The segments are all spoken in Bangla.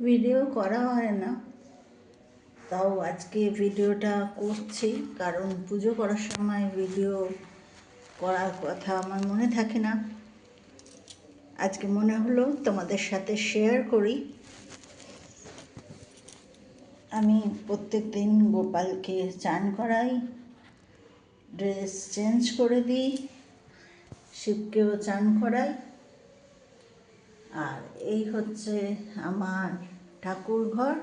ভিডিও করা হয় না, তাও আজকে ভিডিওটা করছি কারণ পুজো করার সময় ভিডিও করার কথা আমার মনে থাকে না। আজকে মনে হলো তোমাদের সাথে শেয়ার করি। আমি প্রত্যেক দিন গোপালকে চান করাই, ড্রেস চেঞ্জ করে দিই, শিবকেও চান করাই। আর এই হচ্ছে আমার ঠাকুর ঘর,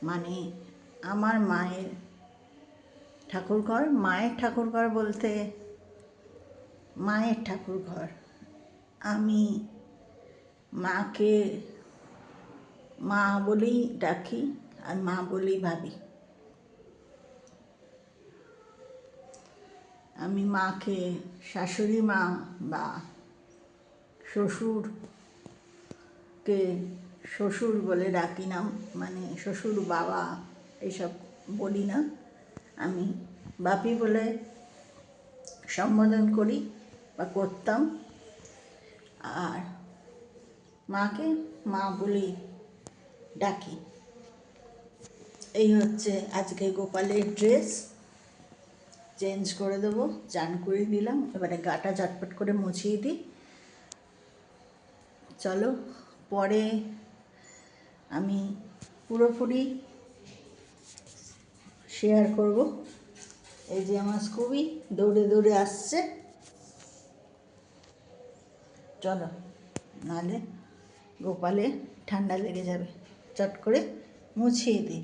মানে আমার মায়ের ঠাকুর ঘর। মায়ের ঠাকুর ঘর বলতে মায়ের ঠাকুর ঘর। আমি মাকে মা বলেই ডাকি আর মা বলেই ভাবি। আমি মাকে শাশুড়ি মা বা শ্বশুরকে শ্বশুর বলে ডাকি না, মানে শ্বশুর বাবা এসব বলি না, আমি বাপি বলে সম্বোধন করি বা করতাম। আর মাকে মা বলেই ডাকি। এই হচ্ছে আজকে গোপালের ড্রেস, চেঞ্জ করে দেবো, চান করে দিলাম। এবারে গাটা ঝটপট করে মুছিয়ে দিই। চলো, পরে আমি পুরোপুরি শেয়ার করব। এই যে আমার স্কুবি দৌড়ে দৌড়ে আসছে, চলো, নাহলে গোপালে ঠান্ডা লেগে যাবে। চট করে মুছিয়ে দিই।